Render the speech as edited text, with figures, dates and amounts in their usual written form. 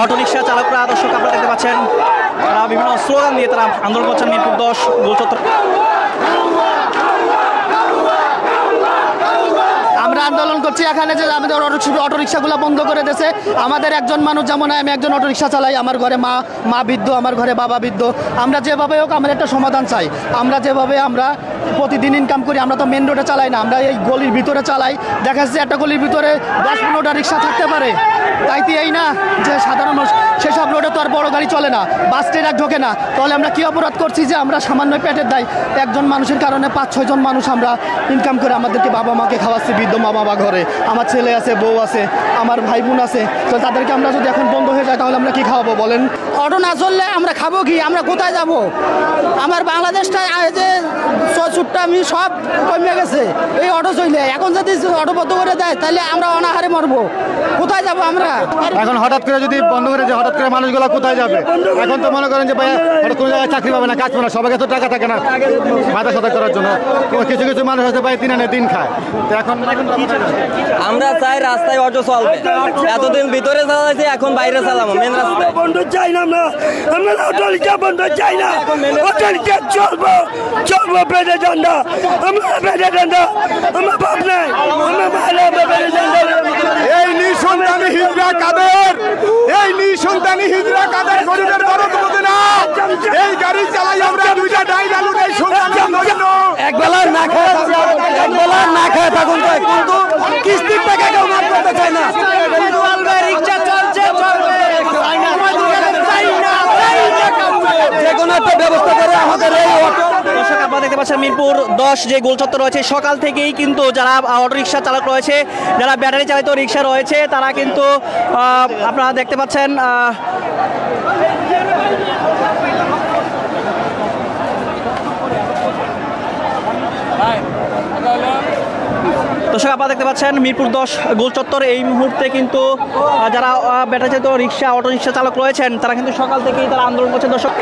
Autorickshaw চালকরা দর্শক আপনারা দেখতে পাচ্ছেন তারা বিভিন্ন স্লোগান দিয়ে তারা আন্দোলন করছেন মিরপুর 10 গোলচত্বর। আমরা আন্দোলন করছি এখানে যে আমাদের অটোরিকশাগুলো বন্ধ করে দিয়েছে। আমাদের একজন মানুষ যেমন আমি একজন অটোরিকশা চালাই, আমার ঘরে মা বৃদ্ধ, আমার ঘরে বাবা বৃদ্ধ। আমরা যেভাবে হোক আমরা একটা সমাধান চাই। আমরা যেভাবে আমরা প্রতিদিন ইনকাম করি, আমরা তো মেন রোডে চালাই না, আমরা এই গলির ভিতরে চালাই। দেখা যাচ্ছে একটা গলির ভিতরে 10-15টা রিক্সা থাকতে পারে, তাইতে এই না যে সাধারণ মানুষ সেসব রোডে তো আর বড় গাড়ি চলে না, বাস ট্রাক ঢোকে না। তাহলে আমরা কি অপরাধ করছি যে আমরা সামান্য পেটের দায় একজন মানুষের কারণে 5-6 জন মানুষ আমরা ইনকাম করে আমাদেরকে বাবা মাকে খাওয়াচ্ছি, বৃদ্ধ মা বাবা ঘরে, আমার ছেলে আছে, বউ আছে, আমার ভাই বোন আছে। তো তাদেরকে আমরা যদি এখন বন্ধ হয়ে যায় তাহলে আমরা কি খাওয়াবো বলেন? অটো না চললে আমরা খাবো কি? আমরা কোথায় যাব? আমার বাংলাদেশটা যে সুটটা আমি সব কমে গেছে এই অটো চলে। এখন যদি অটো বন্ধ করে দেয় তাহলে আমরা অনাহারে মরবো। কোথায় যাব আমরা? এখন হঠাৎ করে যদি বন্ধ করে যায়, হঠাৎ করে মানুষগুলো কোথায় যাবে? এখন তো মনে করেন যে ভাই হঠাৎ কোনো জায়গায় চাকরি পাবে না, কাজ পাবে না, সবাইকে তো টাকা থাকে না মাথা সাথা করার জন্য। কিছু কিছু মানুষ আছে ভাই দিন আনে দিন খায়। তো এখন আমরা চাই রাস্তায় অটো চলবে। এতদিন ভিতরে চালাইছি, এখন বাইরে চালাবো মেন রাস্তায়। বন্ধ চাই না আমরা অটোরিকশা বন্ধ চাই না, অটোরিকশা চলবো পেটে ঠান্ডা, আমরা পেটে ঠান্ডা, আমার বাপ নাই, আমার ভালো পেটে ঠান্ডা। এই নিঃসন্তানী হিজড়া কাদের, এই নিঃসন্তানী হিজড়া কাদের গরিবের বড় বোঝে না। এই গাড়ি চালাই আমরা দুইটা ডাইল আলু নেই সন্তানের জন্য। একবেলা না খেয়ে থাকুন কিন্তু কিস্তির টাকা কেউ মাফ করতে চায় না। রিক্সা চলছে, যে কোনো একটা ব্যবস্থা করে আমাদের এই অটো। দর্শক আপনারা দেখতে পাচ্ছেন মিরপুর 10 যে গোলচত্বর রয়েছে, সকাল থেকেই কিন্তু যারা অটোরিকশা চালক রয়েছে, যারা ব্যাটারি চালিত রিক্সা রয়েছে, তারা কিন্তু আপনারা দেখতে পাচ্ছেন দর্শক আপনারা দেখতে পাচ্ছেন মিরপুর 10 গোলচত্বর এই মুহূর্তে কিন্তু যারা ব্যাটারি চালিত রিক্সা অটোরিকশা চালক রয়েছেন তারা কিন্তু সকাল থেকেই তারা আন্দোলন করছেন। দর্শক